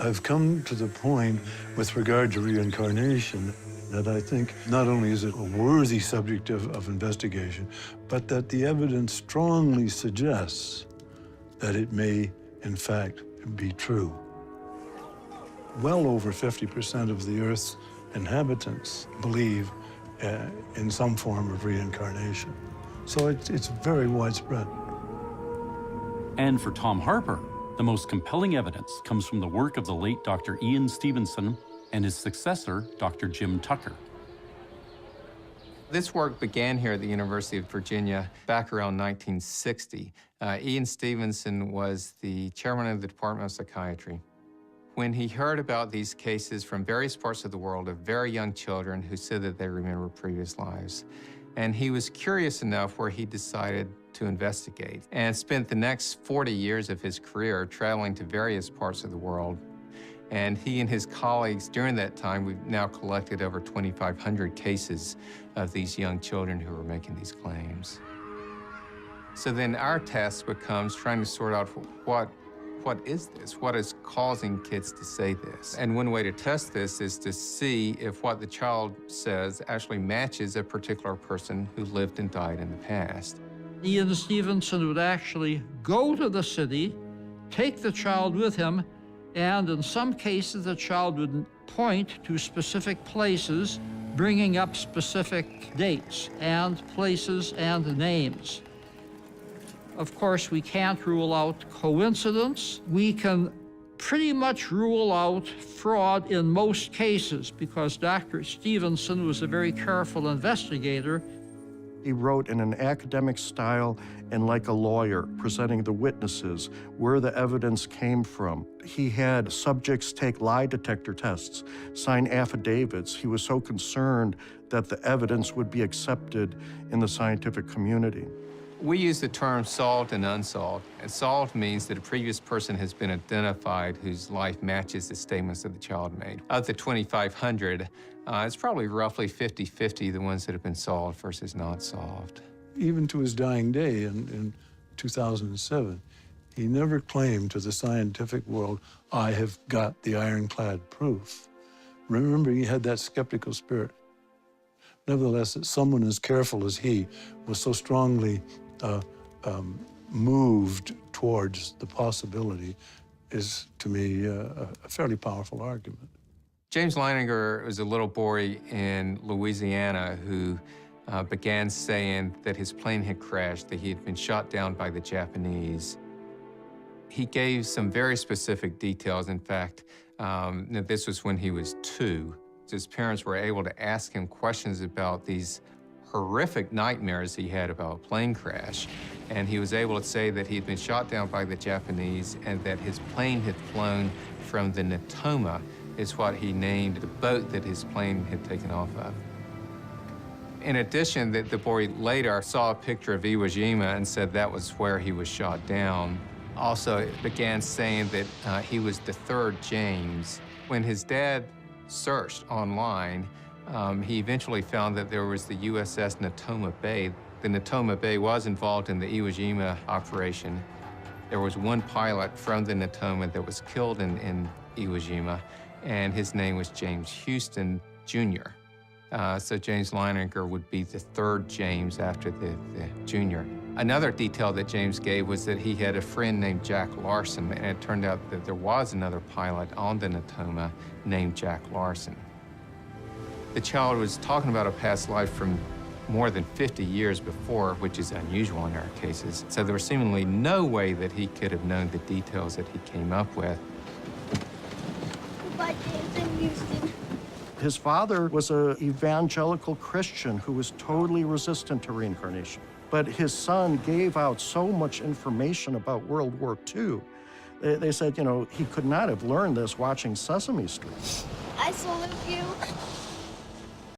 I've come to the point with regard to reincarnation that I think not only is it a worthy subject of investigation, but that the evidence strongly suggests that it may, in fact, be true. Well over 50% of the Earth's inhabitants believe in some form of reincarnation. So it's very widespread. And for Tom Harper, the most compelling evidence comes from the work of the late Dr. Ian Stevenson and his successor, Dr. Jim Tucker. This work began here at the University of Virginia back around 1960. Ian Stevenson was the chairman of the Department of Psychiatry. When he heard about these cases from various parts of the world of very young children who said that they remember previous lives, and he was curious enough where he decided to investigate and spent the next 40 years of his career traveling to various parts of the world. And he and his colleagues during that time, we've now collected over 2,500 cases of these young children who are making these claims. So then our task becomes trying to sort out what is this? What is causing kids to say this? And one way to test this is to see if what the child says actually matches a particular person who lived and died in the past. Ian Stevenson would actually go to the city, take the child with him, and in some cases the child would point to specific places, bringing up specific dates and places and names. Of course, we can't rule out coincidence. We can pretty much rule out fraud in most cases because Dr. Stevenson was a very careful investigator. He wrote in an academic style and like a lawyer, presenting the witnesses, where the evidence came from. He had subjects take lie detector tests, sign affidavits. He was so concerned that the evidence would be accepted in the scientific community. We use the term solved and unsolved. And solved means that a previous person has been identified whose life matches the statements that the child made. Of the 2,500, it's probably roughly 50-50 the ones that have been solved versus not solved. Even to his dying day in 2007, he never claimed to the scientific world, I have got the ironclad proof. Remember, he had that skeptical spirit. Nevertheless, that someone as careful as he was so strongly moved towards the possibility is, to me, a fairly powerful argument. James Leininger was a little boy in Louisiana who began saying that his plane had crashed, that he had been shot down by the Japanese. He gave some very specific details. In fact, this was when he was 2. His parents were able to ask him questions about these horrific nightmares he had about a plane crash. And he was able to say that he had been shot down by the Japanese and that his plane had flown from the Natoma, is what he named the boat that his plane had taken off of. In addition, the boy later saw a picture of Iwo Jima and said that was where he was shot down. Also began saying that he was the 3rd James. When his dad searched online, he eventually found that there was the USS Natoma Bay. The Natoma Bay was involved in the Iwo Jima operation. There was one pilot from the Natoma that was killed in Iwo Jima, and his name was James Houston, Jr. So James Leininger would be the 3rd James after the Jr. Another detail that James gave was that he had a friend named Jack Larson, and it turned out that there was another pilot on the Natoma named Jack Larson. The child was talking about a past life from more than 50 years before, which is unusual in our cases. So there was seemingly no way that he could have known the details that he came up with. Goodbye, James and Houston. His father was an evangelical Christian who was totally resistant to reincarnation. But his son gave out so much information about World War II. They said, you know, he could not have learned this watching Sesame Street. I salute you.